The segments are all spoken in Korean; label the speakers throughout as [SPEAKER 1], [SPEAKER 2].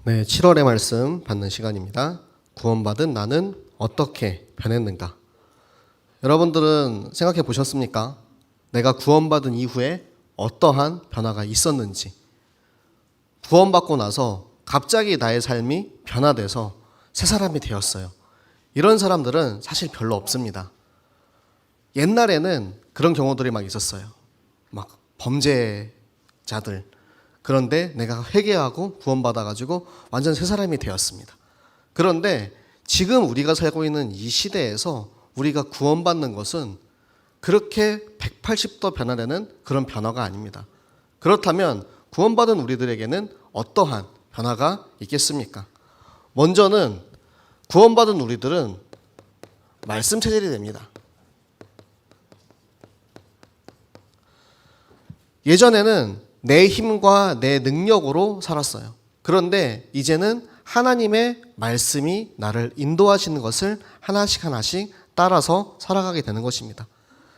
[SPEAKER 1] 네, 7월의 말씀 받는 시간입니다. 구원받은 나는 어떻게 변했는가? 여러분들은 생각해 보셨습니까? 내가 구원받은 이후에 어떠한 변화가 있었는지. 구원받고 나서 갑자기 나의 삶이 변화돼서 새 사람이 되었어요. 이런 사람들은 사실 별로 없습니다. 옛날에는 그런 경우들이 막 있었어요. 막 범죄자들. 그런데 내가 회개하고 구원받아가지고 완전 새 사람이 되었습니다. 그런데 지금 우리가 살고 있는 이 시대에서 우리가 구원받는 것은 그렇게 180도 변화되는 그런 변화가 아닙니다. 그렇다면 구원받은 우리들에게는 어떠한 변화가 있겠습니까? 먼저는 구원받은 우리들은 말씀 체질이 됩니다. 예전에는 내 힘과 내 능력으로 살았어요. 그런데 이제는 하나님의 말씀이 나를 인도하시는 것을 하나씩 따라서 살아가게 되는 것입니다.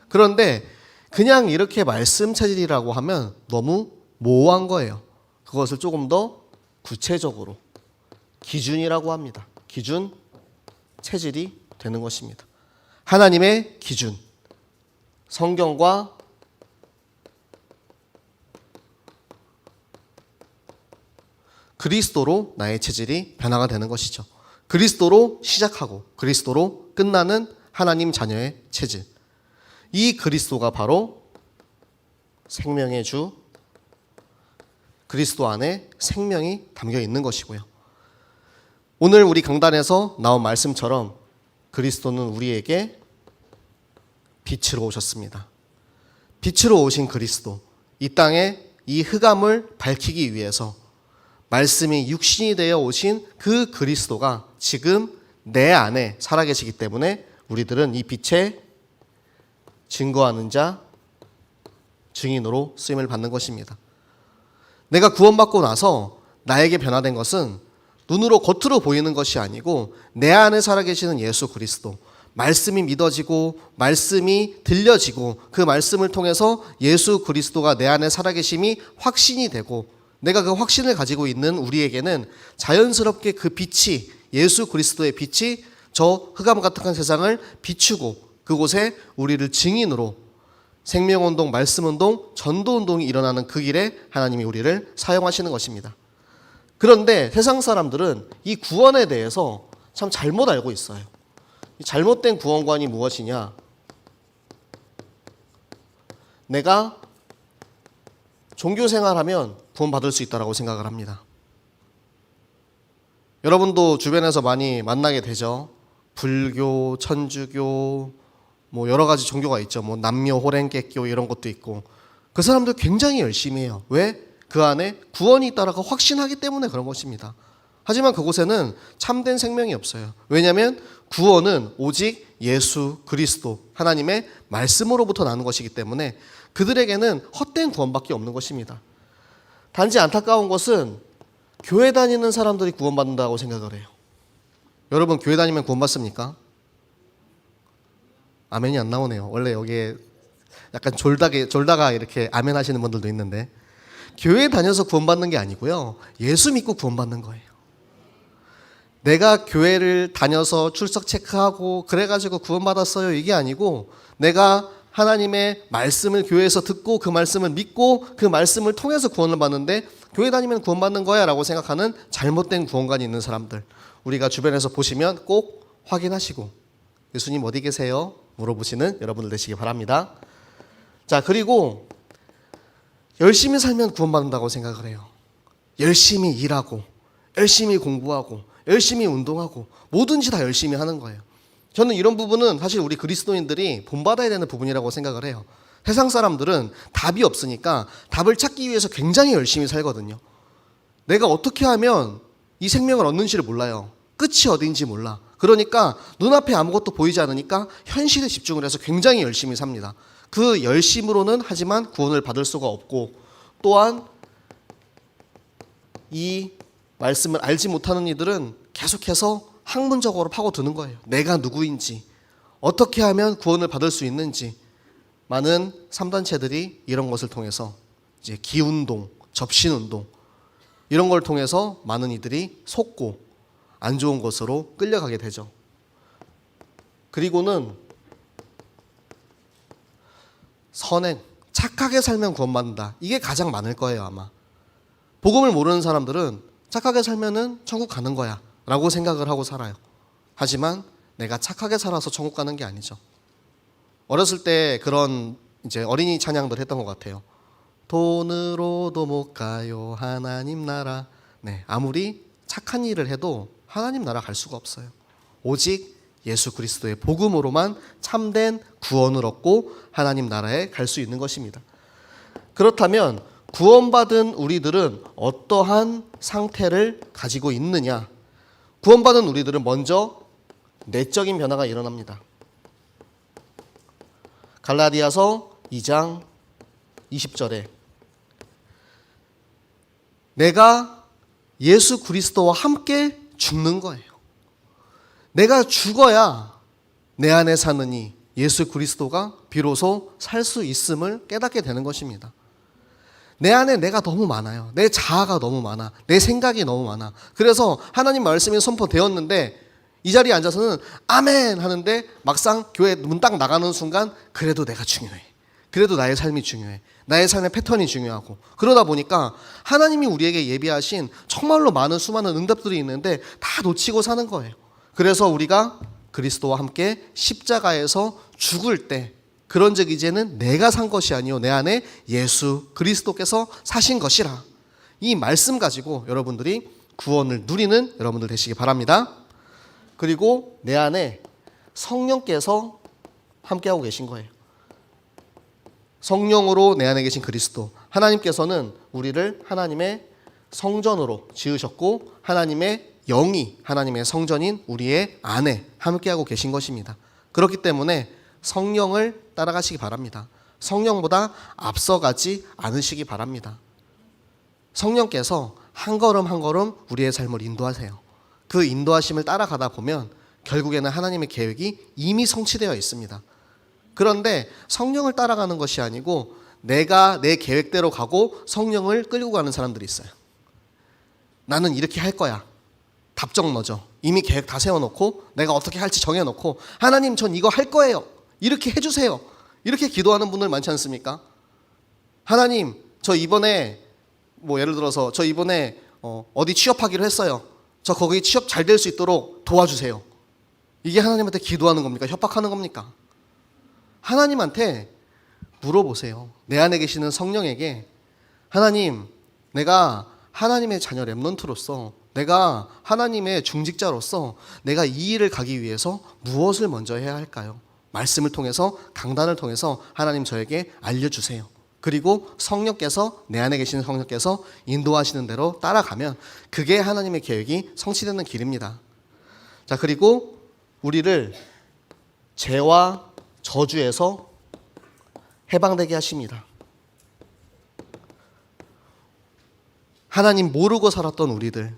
[SPEAKER 1] 그런데 그냥 이렇게 말씀 체질이라고 하면 너무 모호한 거예요. 그것을 조금 더 구체적으로 기준이라고 합니다. 기준 체질이 되는 것입니다. 하나님의 기준, 성경과 그리스도로 나의 체질이 변화가 되는 것이죠. 그리스도로 시작하고 그리스도로 끝나는 하나님 자녀의 체질. 이 그리스도가 바로 생명의 주, 그리스도 안에 생명이 담겨 있는 것이고요. 오늘 우리 강단에서 나온 말씀처럼 그리스도는 우리에게 빛으로 오셨습니다. 빛으로 오신 그리스도, 이 땅에 이 흑암을 밝히기 위해서 말씀이 육신이 되어 오신 그 그리스도가 지금 내 안에 살아계시기 때문에 우리들은 이 빛에 증거하는 자, 증인으로 쓰임을 받는 것입니다. 내가 구원받고 나서 나에게 변화된 것은 눈으로 겉으로 보이는 것이 아니고 내 안에 살아계시는 예수 그리스도, 말씀이 믿어지고 말씀이 들려지고 그 말씀을 통해서 예수 그리스도가 내 안에 살아계심이 확신이 되고 내가 그 확신을 가지고 있는 우리에게는 자연스럽게 그 빛이, 예수 그리스도의 빛이 저 흑암 같은 세상을 비추고 그곳에 우리를 증인으로 생명운동, 말씀운동, 전도운동이 일어나는 그 길에 하나님이 우리를 사용하시는 것입니다. 그런데 세상 사람들은 이 구원에 대해서 참 잘못 알고 있어요. 잘못된 구원관이 무엇이냐? 내가 종교생활하면 구원받을 수 있다고 생각을 합니다. 여러분도 주변에서 많이 만나게 되죠. 불교, 천주교, 뭐 여러 가지 종교가 있죠. 뭐 남녀 호랭개교 이런 것도 있고. 그 사람들 굉장히 열심히 해요. 왜? 그 안에 구원이 있다라고 확신하기 때문에 그런 것입니다. 하지만 그곳에는 참된 생명이 없어요. 왜냐하면 구원은 오직 예수 그리스도 하나님의 말씀으로부터 나는 것이기 때문에 그들에게는 헛된 구원밖에 없는 것입니다. 단지 안타까운 것은 교회 다니는 사람들이 구원받는다고 생각을 해요. 여러분 교회 다니면 구원받습니까? 아멘이 안 나오네요. 원래 여기에 약간 졸다가 이렇게 아멘 하시는 분들도 있는데 교회 다녀서 구원받는 게 아니고요. 예수 믿고 구원받는 거예요. 내가 교회를 다녀서 출석 체크하고 그래가지고 구원받았어요. 이게 아니고 내가 하나님의 말씀을 교회에서 듣고 그 말씀을 믿고 그 말씀을 통해서 구원을 받는데 교회 다니면 구원받는 거야 라고 생각하는 잘못된 구원관이 있는 사람들, 우리가 주변에서 보시면 꼭 확인하시고 예수님 어디 계세요? 물어보시는 여러분들 되시기 바랍니다. 자, 그리고 열심히 살면 구원받는다고 생각을 해요. 열심히 일하고 열심히 공부하고 열심히 운동하고 뭐든지 다 열심히 하는 거예요. 저는 이런 부분은 사실 우리 그리스도인들이 본받아야 되는 부분이라고 생각을 해요. 세상 사람들은 답이 없으니까 답을 찾기 위해서 굉장히 열심히 살거든요. 내가 어떻게 하면 이 생명을 얻는지를 몰라요. 끝이 어딘지 몰라. 그러니까 눈앞에 아무것도 보이지 않으니까 현실에 집중을 해서 굉장히 열심히 삽니다. 그 열심으로는 하지만 구원을 받을 수가 없고 또한 이 말씀을 알지 못하는 이들은 계속해서 학문적으로 파고드는 거예요. 내가 누구인지, 어떻게 하면 구원을 받을 수 있는지. 많은 3단체들이 이런 것을 통해서 이제 기운동, 접신운동, 이런 걸 통해서 많은 이들이 속고 안 좋은 곳으로 끌려가게 되죠. 그리고는 선행, 착하게 살면 구원받는다. 이게 가장 많을 거예요, 아마. 복음을 모르는 사람들은 착하게 살면은 천국 가는 거야 라고 생각을 하고 살아요. 하지만 내가 착하게 살아서 천국 가는 게 아니죠. 어렸을 때 그런 이제 어린이 찬양들 했던 것 같아요. 돈으로도 못 가요 하나님 나라. 네, 아무리 착한 일을 해도 하나님 나라 갈 수가 없어요. 오직 예수 그리스도의 복음으로만 참된 구원을 얻고 하나님 나라에 갈 수 있는 것입니다. 그렇다면 구원받은 우리들은 어떠한 상태를 가지고 있느냐? 구원받은 우리들은 먼저 내적인 변화가 일어납니다. 갈라디아서 2장 20절에 내가 예수 그리스도와 함께 죽는 거예요. 내가 죽어야 내 안에 사느니 예수 그리스도가 비로소 살 수 있음을 깨닫게 되는 것입니다. 내 안에 내가 너무 많아요. 내 자아가 너무 많아. 내 생각이 너무 많아. 그래서 하나님 말씀이 선포되었는데 이 자리에 앉아서는 아멘 하는데 막상 교회 문 딱 나가는 순간 그래도 내가 중요해. 그래도 나의 삶이 중요해. 나의 삶의 패턴이 중요하고 그러다 보니까 하나님이 우리에게 예비하신 정말로 많은 수많은 응답들이 있는데 다 놓치고 사는 거예요. 그래서 우리가 그리스도와 함께 십자가에서 죽을 때 그런즉 이제는 내가 산 것이 아니요 내 안에 예수 그리스도께서 사신 것이라. 이 말씀 가지고 여러분들이 구원을 누리는 여러분들 되시기 바랍니다. 그리고 내 안에 성령께서 함께하고 계신 거예요. 성령으로 내 안에 계신 그리스도, 하나님께서는 우리를 하나님의 성전으로 지으셨고 하나님의 영이 하나님의 성전인 우리의 안에 함께하고 계신 것입니다. 그렇기 때문에 성령을 따라가시기 바랍니다. 성령보다 앞서가지 않으시기 바랍니다. 성령께서 한 걸음 한 걸음 우리의 삶을 인도하세요. 그 인도하심을 따라가다 보면 결국에는 하나님의 계획이 이미 성취되어 있습니다. 그런데 성령을 따라가는 것이 아니고 내가 내 계획대로 가고 성령을 끌고 가는 사람들이 있어요. 나는 이렇게 할 거야. 답정 너죠. 이미 계획 다 세워놓고 내가 어떻게 할지 정해놓고 하나님 전 이거 할 거예요. 이렇게 해주세요. 이렇게 기도하는 분들 많지 않습니까? 하나님 저 이번에 예를 들어서 저 이번에 어디 취업하기로 했어요. 저 거기 취업 잘 될 수 있도록 도와주세요. 이게 하나님한테 기도하는 겁니까? 협박하는 겁니까? 하나님한테 물어보세요. 내 안에 계시는 성령에게 하나님 내가 하나님의 자녀 렘넌트로서 내가 하나님의 중직자로서 내가 이 일을 가기 위해서 무엇을 먼저 해야 할까요? 말씀을 통해서 강단을 통해서 하나님 저에게 알려주세요. 그리고 성령께서 내 안에 계시는 성령께서 인도하시는 대로 따라가면 그게 하나님의 계획이 성취되는 길입니다. 자, 그리고 우리를 죄와 저주에서 해방되게 하십니다. 하나님 모르고 살았던 우리들,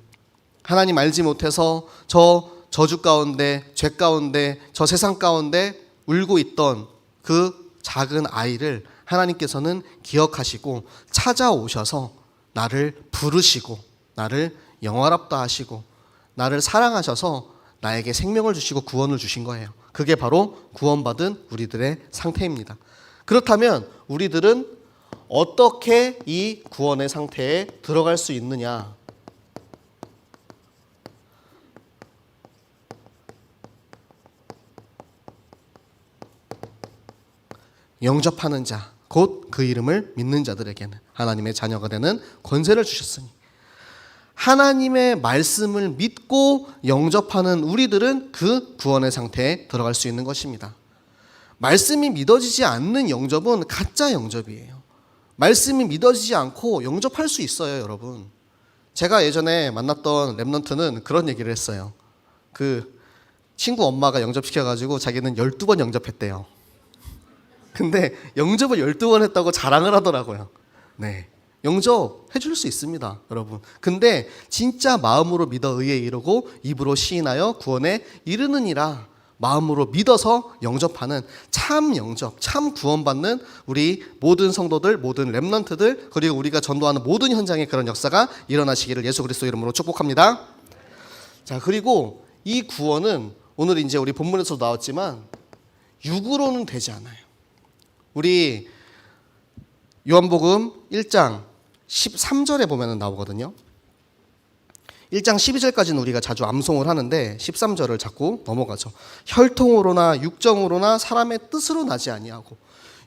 [SPEAKER 1] 하나님 알지 못해서 저 저주 가운데, 죄 가운데, 저 세상 가운데 울고 있던 그 작은 아이를 하나님께서는 기억하시고 찾아오셔서 나를 부르시고 나를 영화롭다 하시고 나를 사랑하셔서 나에게 생명을 주시고 구원을 주신 거예요. 그게 바로 구원받은 우리들의 상태입니다. 그렇다면 우리들은 어떻게 이 구원의 상태에 들어갈 수 있느냐? 영접하는 자, 곧 그 이름을 믿는 자들에게는 하나님의 자녀가 되는 권세를 주셨으니 하나님의 말씀을 믿고 영접하는 우리들은 그 구원의 상태에 들어갈 수 있는 것입니다. 말씀이 믿어지지 않는 영접은 가짜 영접이에요. 말씀이 믿어지지 않고 영접할 수 있어요, 여러분. 제가 예전에 만났던 랩런트는 그런 얘기를 했어요. 그 친구 엄마가 영접시켜가지고 자기는 12번 영접했대요. 근데 영접을 12번 했다고 자랑을 하더라고요. 네, 영접해 줄 수 있습니다, 여러분. 근데 진짜 마음으로 믿어 의에 이르고 입으로 시인하여 구원에 이르느니라. 마음으로 믿어서 영접하는 참 영접, 참 구원받는 우리 모든 성도들, 모든 렘넌트들, 그리고 우리가 전도하는 모든 현장에 그런 역사가 일어나시기를 예수 그리스도 이름으로 축복합니다. 자, 그리고 이 구원은 오늘 이제 우리 본문에서도 나왔지만 육으로는 되지 않아요. 우리 요한복음 1장 13절에 보면 나오거든요. 1장 12절까지는 우리가 자주 암송을 하는데 13절을 자꾸 넘어가죠. 혈통으로나 육정으로나 사람의 뜻으로 나지 아니하고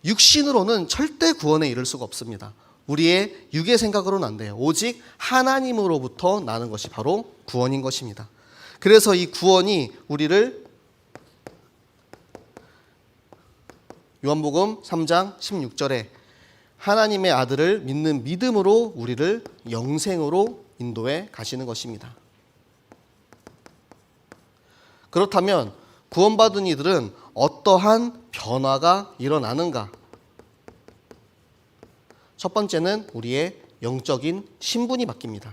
[SPEAKER 1] 육신으로는 절대 구원에 이를 수가 없습니다. 우리의 육의 생각으로는 안 돼요. 오직 하나님으로부터 나는 것이 바로 구원인 것입니다. 그래서 이 구원이 우리를 요한복음 3장 16절에 하나님의 아들을 믿는 믿음으로 우리를 영생으로 인도해 가시는 것입니다. 그렇다면 구원받은 이들은 어떠한 변화가 일어나는가? 첫 번째는 우리의 영적인 신분이 바뀝니다.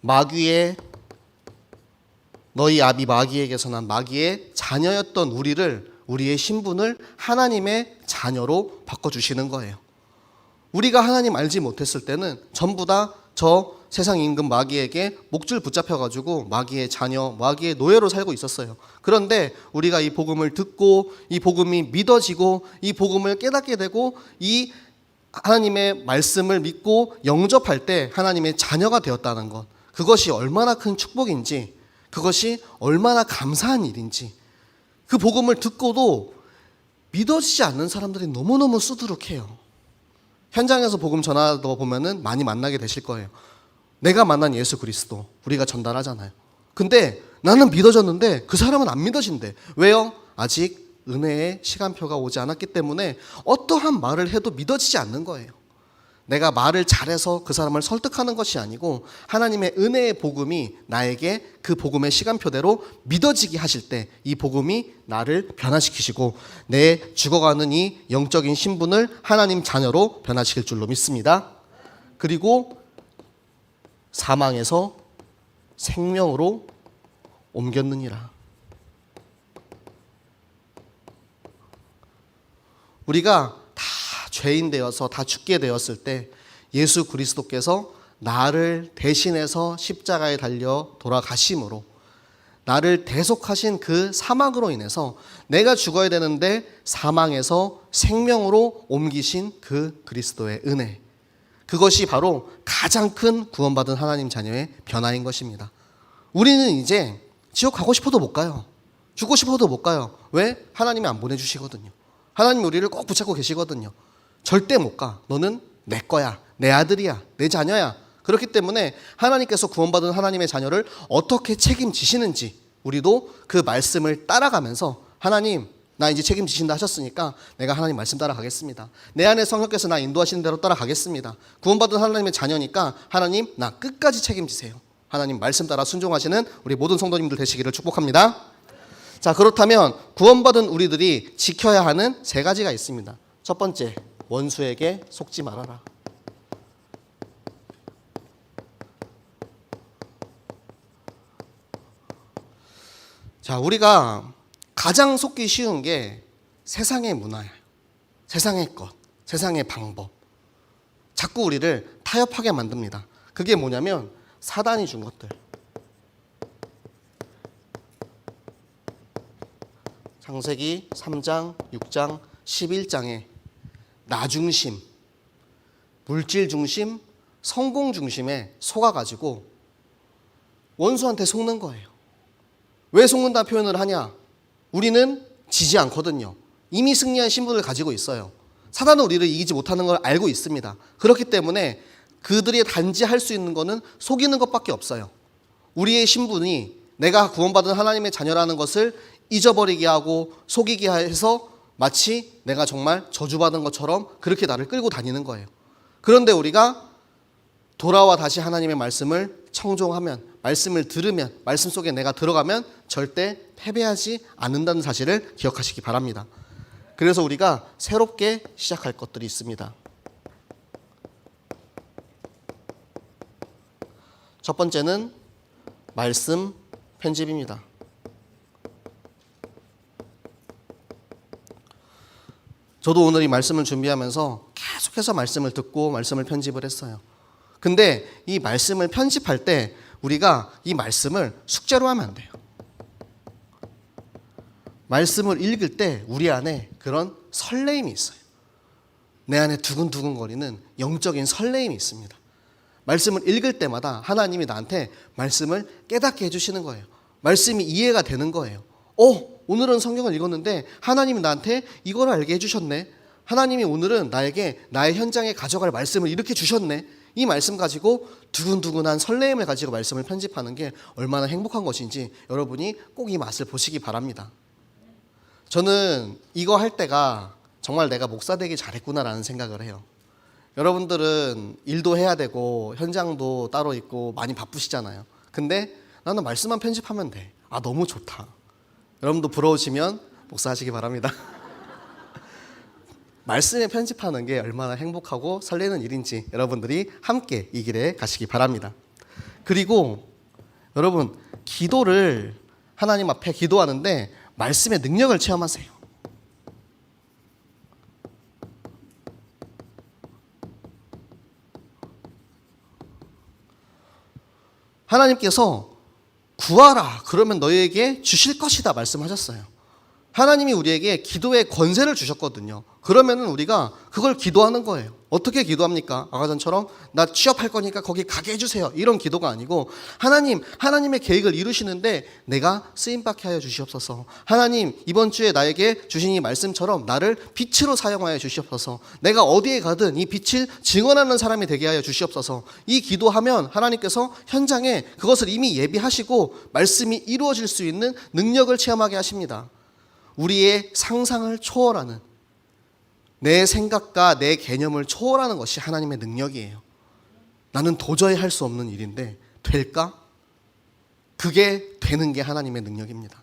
[SPEAKER 1] 마귀의 너희 아비 마귀에게서 난 마귀의 자녀였던 우리의 신분을 하나님의 자녀로 바꿔주시는 거예요. 우리가 하나님 알지 못했을 때는 전부 다 저 세상 임금 마귀에게 목줄 붙잡혀가지고 마귀의 자녀, 마귀의 노예로 살고 있었어요. 그런데 우리가 이 복음을 듣고 이 복음이 믿어지고 이 복음을 깨닫게 되고 이 하나님의 말씀을 믿고 영접할 때 하나님의 자녀가 되었다는 것, 그것이 얼마나 큰 축복인지, 그것이 얼마나 감사한 일인지, 그 복음을 듣고도 믿어지지 않는 사람들이 너무너무 수두룩해요. 현장에서 복음 전하다 보면은 많이 만나게 되실 거예요. 내가 만난 예수 그리스도 우리가 전달하잖아요. 근데 나는 믿어졌는데 그 사람은 안 믿어진대. 왜요? 아직 은혜의 시간표가 오지 않았기 때문에 어떠한 말을 해도 믿어지지 않는 거예요. 내가 말을 잘해서 그 사람을 설득하는 것이 아니고 하나님의 은혜의 복음이 나에게 그 복음의 시간표대로 믿어지게 하실 때 이 복음이 나를 변화시키시고 내 죽어가는 이 영적인 신분을 하나님 자녀로 변화시킬 줄로 믿습니다. 그리고 사망에서 생명으로 옮겼느니라. 우리가 다 죄인 되어서 다 죽게 되었을 때 예수 그리스도께서 나를 대신해서 십자가에 달려 돌아가심으로 나를 대속하신 그 사망으로 인해서 내가 죽어야 되는데 사망에서 생명으로 옮기신 그 그리스도의 은혜, 그것이 바로 가장 큰 구원받은 하나님 자녀의 변화인 것입니다. 우리는 이제 지옥 가고 싶어도 못 가요. 죽고 싶어도 못 가요. 왜? 하나님이 안 보내주시거든요. 하나님이 우리를 꼭 붙잡고 계시거든요. 절대 못 가. 너는 내 거야. 내 아들이야. 내 자녀야. 그렇기 때문에 하나님께서 구원받은 하나님의 자녀를 어떻게 책임지시는지 우리도 그 말씀을 따라가면서 하나님, 나 이제 책임지신다 하셨으니까 내가 하나님 말씀 따라가겠습니다. 내 안에 성령께서 나 인도하시는 대로 따라가겠습니다. 구원받은 하나님의 자녀니까 하나님, 나 끝까지 책임지세요. 하나님 말씀 따라 순종하시는 우리 모든 성도님들 되시기를 축복합니다. 자, 그렇다면 구원받은 우리들이 지켜야 하는 3가지가 있습니다. 첫 번째, 원수에게 속지 말아라. 자, 우리가 가장 속기 쉬운 게 세상의 문화예요. 세상의 것, 세상의 방법. 자꾸 우리를 타협하게 만듭니다. 그게 뭐냐면 사단이 준 것들. 창세기 3장, 6장, 11장에 나 중심, 물질 중심, 성공 중심에 속아가지고 원수한테 속는 거예요. 왜 속는다 표현을 하냐? 우리는 지지 않거든요. 이미 승리한 신분을 가지고 있어요. 사단은 우리를 이기지 못하는 걸 알고 있습니다. 그렇기 때문에 그들이 단지 할 수 있는 것은 속이는 것밖에 없어요. 우리의 신분이 내가 구원받은 하나님의 자녀라는 것을 잊어버리게 하고 속이게 해서 마치 내가 정말 저주받은 것처럼 그렇게 나를 끌고 다니는 거예요. 그런데 우리가 돌아와 다시 하나님의 말씀을 청종하면, 말씀을 들으면, 말씀 속에 내가 들어가면 절대 패배하지 않는다는 사실을 기억하시기 바랍니다. 그래서 우리가 새롭게 시작할 것들이 있습니다. 첫 번째는 말씀 편집입니다. 저도 오늘 이 말씀을 준비하면서 계속해서 말씀을 듣고 말씀을 편집을 했어요. 근데 이 말씀을 편집할 때 우리가 이 말씀을 숙제로 하면 안 돼요. 말씀을 읽을 때 우리 안에 그런 설레임이 있어요. 내 안에 두근두근거리는 영적인 설레임이 있습니다. 말씀을 읽을 때마다 하나님이 나한테 말씀을 깨닫게 해주시는 거예요. 말씀이 이해가 되는 거예요. 오늘은 성경을 읽었는데 하나님이 나한테 이걸 알게 해주셨네. 하나님이 오늘은 나에게 나의 현장에 가져갈 말씀을 이렇게 주셨네. 이 말씀 가지고 두근두근한 설레임을 가지고 말씀을 편집하는 게 얼마나 행복한 것인지 여러분이 꼭 이 맛을 보시기 바랍니다. 저는 이거 할 때가 정말 내가 목사 되기 잘했구나라는 생각을 해요. 여러분들은 일도 해야 되고 현장도 따로 있고 많이 바쁘시잖아요. 근데 나는 말씀만 편집하면 돼. 너무 좋다. 여러분도 부러우시면 목사하시기 바랍니다. 말씀에 편집하는 게 얼마나 행복하고 설레는 일인지 여러분들이 함께 이 길에 가시기 바랍니다. 그리고 여러분, 기도를 하나님 앞에 기도하는데 말씀의 능력을 체험하세요. 하나님께서 구하라 그러면 너희에게 주실 것이다 말씀하셨어요. 하나님이 우리에게 기도의 권세를 주셨거든요. 그러면은 우리가 그걸 기도하는 거예요. 어떻게 기도합니까? 아까 전처럼 나 취업할 거니까 거기 가게 해주세요. 이런 기도가 아니고 하나님의 계획을 이루시는데 내가 쓰임받게 하여 주시옵소서. 하나님 이번 주에 나에게 주신 이 말씀처럼 나를 빛으로 사용하여 주시옵소서. 내가 어디에 가든 이 빛을 증언하는 사람이 되게 하여 주시옵소서. 이 기도하면 하나님께서 현장에 그것을 이미 예비하시고 말씀이 이루어질 수 있는 능력을 체험하게 하십니다. 우리의 상상을 초월하는, 내 생각과 내 개념을 초월하는 것이 하나님의 능력이에요. 나는 도저히 할 수 없는 일인데 될까? 그게 되는 게 하나님의 능력입니다.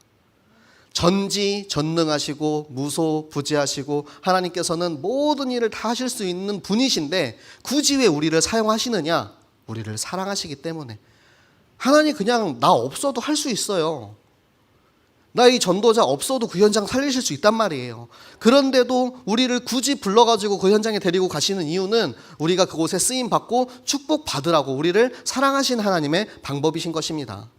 [SPEAKER 1] 전지전능하시고 무소부지하시고 하나님께서는 모든 일을 다 하실 수 있는 분이신데 굳이 왜 우리를 사용하시느냐? 우리를 사랑하시기 때문에. 하나님 그냥 나 없어도 할 수 있어요. 나 이 전도자 없어도 그 현장 살리실 수 있단 말이에요. 그런데도 우리를 굳이 불러가지고 그 현장에 데리고 가시는 이유는 우리가 그곳에 쓰임받고 축복받으라고 우리를 사랑하신 하나님의 방법이신 것입니다.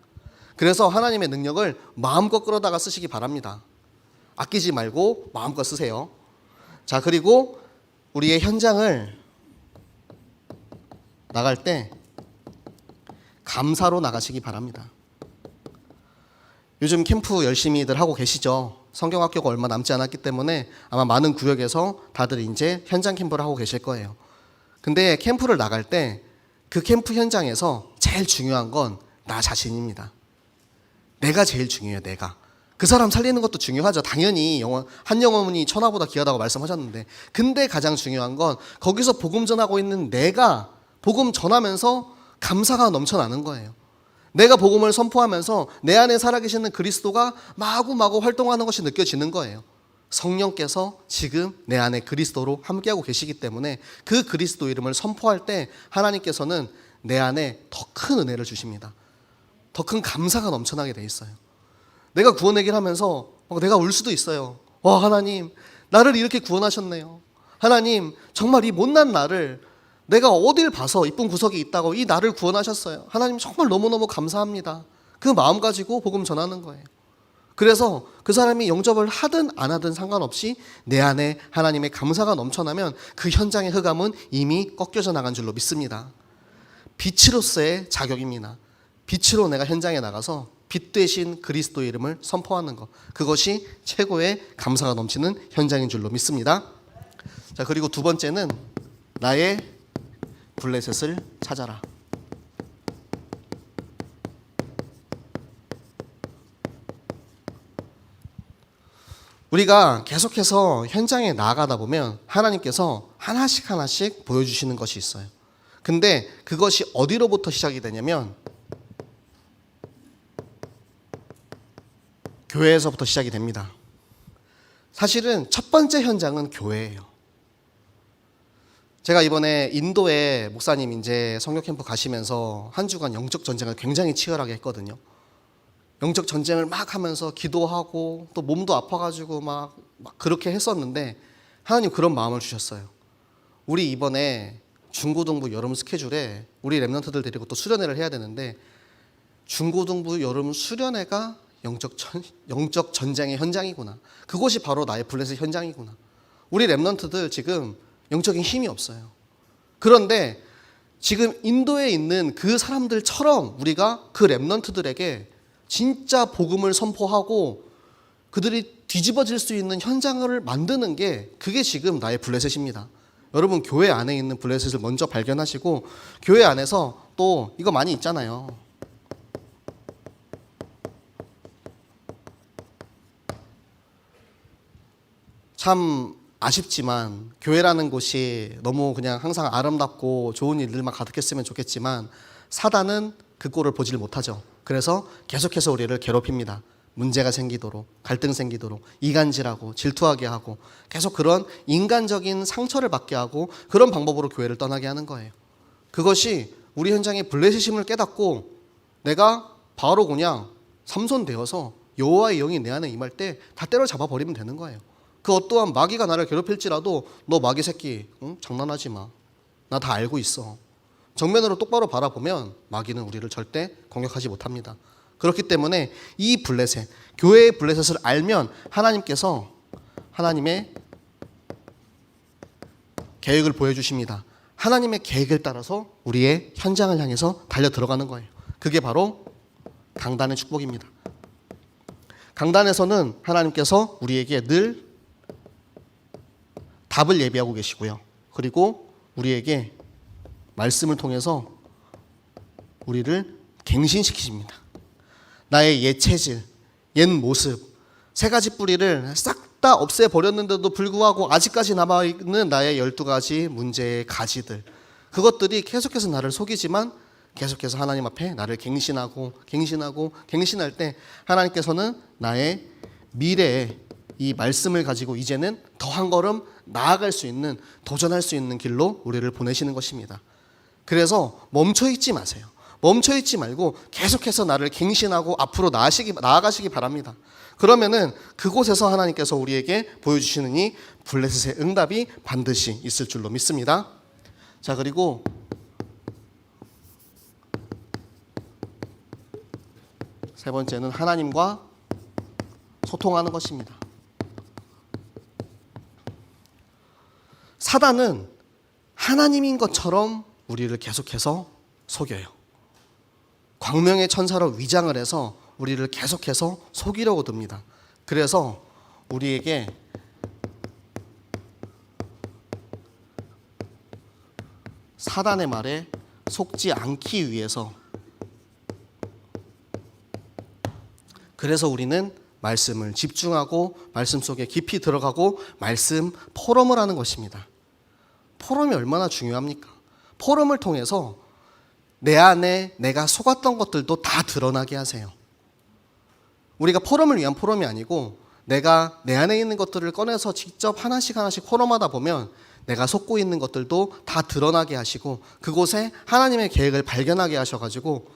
[SPEAKER 1] 그래서 하나님의 능력을 마음껏 끌어다가 쓰시기 바랍니다. 아끼지 말고 마음껏 쓰세요. 자, 그리고 우리의 현장을 나갈 때 감사로 나가시기 바랍니다. 요즘 캠프 열심히들 하고 계시죠. 성경학교가 얼마 남지 않았기 때문에 아마 많은 구역에서 다들 이제 현장 캠프를 하고 계실 거예요. 근데 캠프를 나갈 때 그 캠프 현장에서 제일 중요한 건 나 자신입니다. 내가 제일 중요해요. 내가. 그 사람 살리는 것도 중요하죠. 당연히 한 영혼이 천하보다 귀하다고 말씀하셨는데, 근데 가장 중요한 건 거기서 복음 전하고 있는 내가 복음 전하면서 감사가 넘쳐나는 거예요. 내가 복음을 선포하면서 내 안에 살아계시는 그리스도가 마구마구 활동하는 것이 느껴지는 거예요. 성령께서 지금 내 안에 그리스도로 함께하고 계시기 때문에 그 그리스도 이름을 선포할 때 하나님께서는 내 안에 더 큰 은혜를 주십니다. 더 큰 감사가 넘쳐나게 돼 있어요. 내가 구원 얘기를 하면서 내가 울 수도 있어요. 와, 하나님 나를 이렇게 구원하셨네요. 하나님 정말 이 못난 나를 내가 어딜 봐서 이쁜 구석이 있다고 이 나를 구원하셨어요. 하나님 정말 너무너무 감사합니다. 그 마음 가지고 복음 전하는 거예요. 그래서 그 사람이 영접을 하든 안 하든 상관없이 내 안에 하나님의 감사가 넘쳐나면 그 현장의 흑암은 이미 꺾여져 나간 줄로 믿습니다. 빛으로서의 자격입니다. 빛으로 내가 현장에 나가서 빛 대신 그리스도의 이름을 선포하는 것, 그것이 최고의 감사가 넘치는 현장인 줄로 믿습니다. 자, 그리고 두 번째는 나의 블레셋을 찾아라. 우리가 계속해서 현장에 나아가다 보면 하나님께서 하나씩 보여주시는 것이 있어요. 근데 그것이 어디로부터 시작이 되냐면 교회에서부터 시작이 됩니다. 사실은 첫 번째 현장은 교회예요. 제가 이번에 인도에 목사님 이제 성교 캠프 가시면서 한 주간 영적 전쟁을 굉장히 치열하게 했거든요. 영적 전쟁을 막 하면서 기도하고 또 몸도 아파가지고 막 그렇게 했었는데 하나님 그런 마음을 주셨어요. 우리 이번에 중고등부 여름 스케줄에 우리 랩런트들 데리고 또 수련회를 해야 되는데 중고등부 여름 수련회가 영적 전쟁의 현장이구나. 그곳이 바로 나의 블레셋 현장이구나. 우리 랩런트들 지금 영적인 힘이 없어요. 그런데 지금 인도에 있는 그 사람들처럼 우리가 그 랩런트들에게 진짜 복음을 선포하고 그들이 뒤집어질 수 있는 현장을 만드는 게 그게 지금 나의 블레셋입니다. 여러분 교회 안에 있는 블레셋을 먼저 발견하시고 교회 안에서 또 이거 많이 있잖아요. 참 아쉽지만 교회라는 곳이 너무 그냥 항상 아름답고 좋은 일들만 가득했으면 좋겠지만 사단은 그 꼴을 보질 못하죠. 그래서 계속해서 우리를 괴롭힙니다. 문제가 생기도록, 갈등 생기도록, 이간질하고 질투하게 하고 계속 그런 인간적인 상처를 받게 하고 그런 방법으로 교회를 떠나게 하는 거예요. 그것이 우리 현장의 블레셋임을 깨닫고 내가 바로 그냥 삼손 되어서 여호와의 영이 내 안에 임할 때 다 때려잡아 버리면 되는 거예요. 그 어떠한 마귀가 나를 괴롭힐지라도 너 마귀 새끼 장난하지 마. 나 다 알고 있어. 정면으로 똑바로 바라보면 마귀는 우리를 절대 공격하지 못합니다. 그렇기 때문에 이 블레셋, 교회의 블레셋을 알면 하나님께서 하나님의 계획을 보여주십니다. 하나님의 계획을 따라서 우리의 현장을 향해서 달려 들어가는 거예요. 그게 바로 강단의 축복입니다. 강단에서는 하나님께서 우리에게 늘 답을 예비하고 계시고요. 그리고 우리에게 말씀을 통해서 우리를 갱신시키십니다. 나의 옛 체질, 옛 모습, 세 가지 뿌리를 싹 다 없애버렸는데도 불구하고 아직까지 남아있는 나의 12가지 문제의 가지들, 그것들이 계속해서 나를 속이지만 계속해서 하나님 앞에 나를 갱신할 때 하나님께서는 나의 미래에 이 말씀을 가지고 이제는 더 한 걸음 나아갈 수 있는, 도전할 수 있는 길로 우리를 보내시는 것입니다. 그래서 멈춰있지 마세요. 멈춰있지 말고 계속해서 나를 갱신하고 앞으로 나아가시기 바랍니다. 그러면은 그곳에서 하나님께서 우리에게 보여주시는 이 블레셋의 응답이 반드시 있을 줄로 믿습니다. 자, 그리고 세 번째는 하나님과 소통하는 것입니다. 사단은 하나님인 것처럼 우리를 계속해서 속여요. 광명의 천사로 위장을 해서 우리를 계속해서 속이려고 듭니다. 그래서 우리에게 사단의 말에 속지 않기 위해서, 그래서 우리는 말씀을 집중하고 말씀 속에 깊이 들어가고 말씀 포럼을 하는 것입니다. 포럼이 얼마나 중요합니까? 포럼을 통해서 내 안에 내가 속았던 것들도 다 드러나게 하세요. 우리가 포럼을 위한 포럼이 아니고 내가 내 안에 있는 것들을 꺼내서 직접 하나씩 포럼하다 보면 내가 속고 있는 것들도 다 드러나게 하시고 그곳에 하나님의 계획을 발견하게 하셔가지고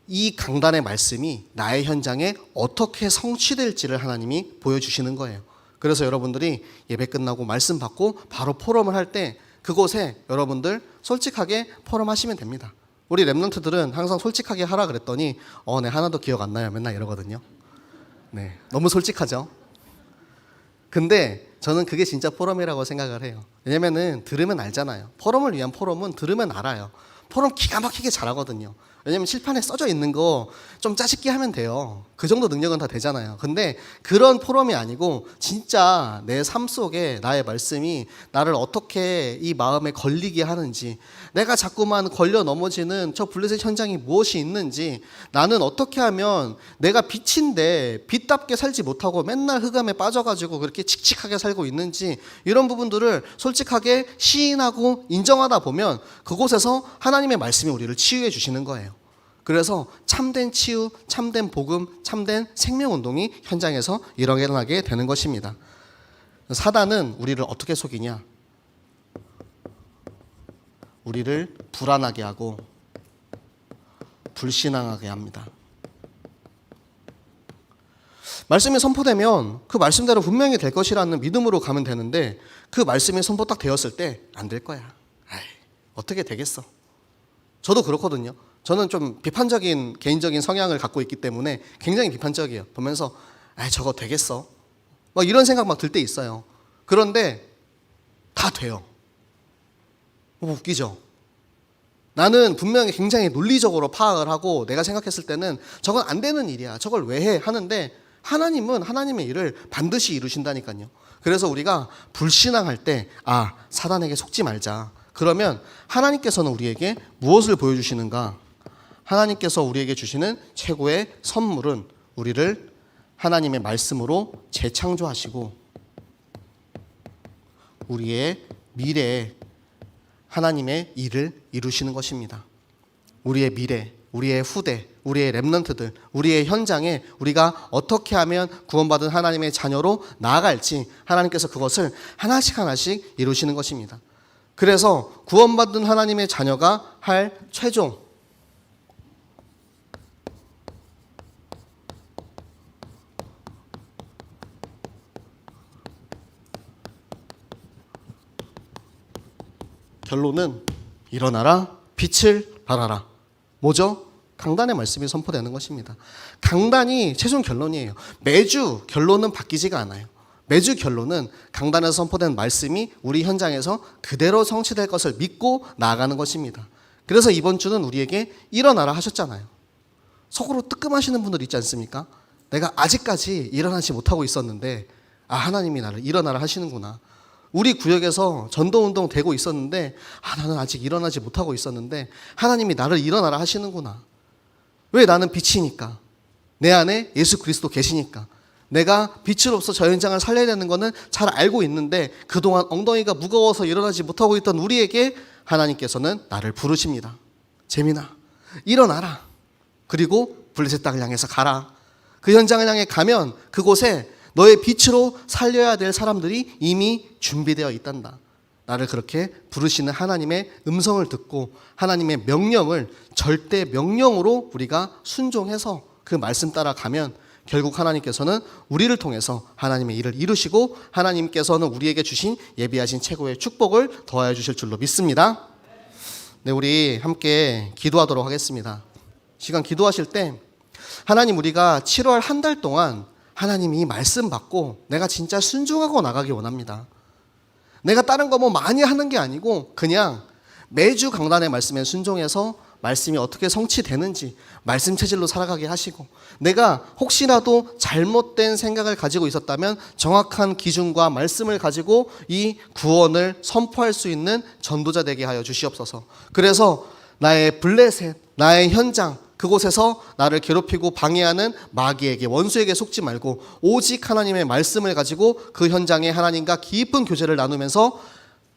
[SPEAKER 1] 이 강단의 말씀이 나의 현장에 어떻게 성취될지를 하나님이 보여주시는 거예요. 그래서 여러분들이 예배 끝나고 말씀 받고 바로 포럼을 할 때 그곳에 여러분들 솔직하게 포럼하시면 됩니다. 우리 랩런트들은 항상 솔직하게 하라 그랬더니 네, 하나도 기억 안 나요. 맨날 이러거든요. 네, 너무 솔직하죠. 근데 저는 그게 진짜 포럼이라고 생각을 해요. 왜냐면은 들으면 알잖아요. 포럼을 위한 포럼은 들으면 알아요. 포럼 기가 막히게 잘하거든요. 왜냐면 칠판에 써져 있는 거 좀 짜집기 하면 돼요. 그 정도 능력은 다 되잖아요. 근데 그런 포럼이 아니고 진짜 내 삶 속에 나의 말씀이 나를 어떻게 이 마음에 걸리게 하는지, 내가 자꾸만 걸려 넘어지는 저 블레셋 현장이 무엇이 있는지, 나는 어떻게 하면 내가 빛인데 빛답게 살지 못하고 맨날 흑암에 빠져가지고 그렇게 칙칙하게 살고 있는지, 이런 부분들을 솔직하게 시인하고 인정하다 보면 그곳에서 하나님의 말씀이 우리를 치유해 주시는 거예요. 그래서 참된 치유, 참된 복음, 참된 생명운동이 현장에서 일어나게 되는 것입니다. 사단은 우리를 어떻게 속이냐? 우리를 불안하게 하고 불신앙하게 합니다. 말씀이 선포되면 그 말씀대로 분명히 될 것이라는 믿음으로 가면 되는데 그 말씀이 선포 딱 되었을 때 안 될 거야. 아이, 어떻게 되겠어? 저도 그렇거든요. 저는 좀 비판적인 개인적인 성향을 갖고 있기 때문에 굉장히 비판적이에요. 보면서 저거 되겠어? 막 이런 생각 막 들 때 있어요. 그런데 다 돼요. 웃기죠? 나는 분명히 굉장히 논리적으로 파악을 하고 내가 생각했을 때는 저건 안 되는 일이야. 저걸 왜 해? 하는데 하나님은 하나님의 일을 반드시 이루신다니까요. 그래서 우리가 불신앙할 때 사단에게 속지 말자. 그러면 하나님께서는 우리에게 무엇을 보여주시는가? 하나님께서 우리에게 주시는 최고의 선물은 우리를 하나님의 말씀으로 재창조하시고 우리의 미래에 하나님의 일을 이루시는 것입니다. 우리의 미래, 우리의 후대, 우리의 렘넌트들, 우리의 현장에 우리가 어떻게 하면 구원받은 하나님의 자녀로 나아갈지 하나님께서 그것을 하나씩 하나씩 이루시는 것입니다. 그래서 구원받은 하나님의 자녀가 할 최종 결론은 일어나라, 빛을 발하라. 뭐죠? 강단의 말씀이 선포되는 것입니다. 강단이 최종 결론이에요. 매주 결론은 바뀌지가 않아요. 매주 결론은 강단에서 선포된 말씀이 우리 현장에서 그대로 성취될 것을 믿고 나아가는 것입니다. 그래서 이번 주는 우리에게 일어나라 하셨잖아요. 속으로 뜨끔하시는 분들 있지 않습니까? 내가 아직까지 일어나지 못하고 있었는데 하나님이 나를 일어나라 하시는구나. 우리 구역에서 전도운동 되고 있었는데 나는 아직 일어나지 못하고 있었는데 하나님이 나를 일어나라 하시는구나. 왜? 나는 빛이니까. 내 안에 예수 그리스도 계시니까. 내가 빛으로서 저 현장을 살려야 되는 것은 잘 알고 있는데 그동안 엉덩이가 무거워서 일어나지 못하고 있던 우리에게 하나님께서는 나를 부르십니다. 재민아, 일어나라. 그리고 블레셋 땅을 향해서 가라. 그 현장을 향해 가면 그곳에 너의 빛으로 살려야 될 사람들이 이미 준비되어 있단다. 나를 그렇게 부르시는 하나님의 음성을 듣고 하나님의 명령을 절대 명령으로 우리가 순종해서 그 말씀 따라 가면 결국 하나님께서는 우리를 통해서 하나님의 일을 이루시고 하나님께서는 우리에게 주신 예비하신 최고의 축복을 더하여 주실 줄로 믿습니다. 네, 우리 함께 기도하도록 하겠습니다. 시간 기도하실 때 하나님, 우리가 7월 한 달 동안 하나님이 이 말씀 받고 내가 진짜 순종하고 나가기 원합니다. 내가 다른 거 많이 하는 게 아니고 그냥 매주 강단의 말씀에 순종해서 말씀이 어떻게 성취되는지 말씀 체질로 살아가게 하시고, 내가 혹시라도 잘못된 생각을 가지고 있었다면 정확한 기준과 말씀을 가지고 이 구원을 선포할 수 있는 전도자 되게 하여 주시옵소서. 그래서 나의 블레셋, 나의 현장, 그곳에서 나를 괴롭히고 방해하는 마귀에게, 원수에게 속지 말고 오직 하나님의 말씀을 가지고 그 현장에 하나님과 깊은 교제를 나누면서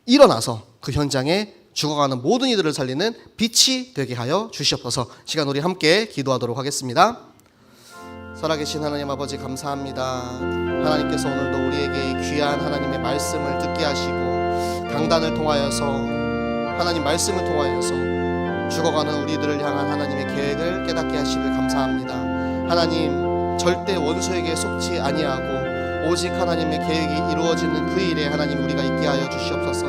[SPEAKER 1] 일어나서 그 현장에 죽어가는 모든 이들을 살리는 빛이 되게 하여 주시옵소서. 시간 우리 함께 기도하도록 하겠습니다. 살아계신 하나님 아버지, 감사합니다. 하나님께서 오늘도 우리에게 귀한 하나님의 말씀을 듣게 하시고 강단을 통하여서 하나님 말씀을 통하여서 죽어가는 우리들을 향한 하나님의 계획을 깨닫게 하시길 감사합니다. 하나님, 절대 원수에게 속지 아니하고 오직 하나님의 계획이 이루어지는 그 일에 하나님 우리가 있게 하여 주시옵소서.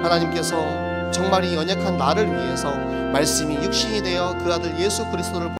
[SPEAKER 1] 하나님께서 정말 이 연약한 나를 위해서 말씀이 육신이 되어 그 아들 예수 그리스도를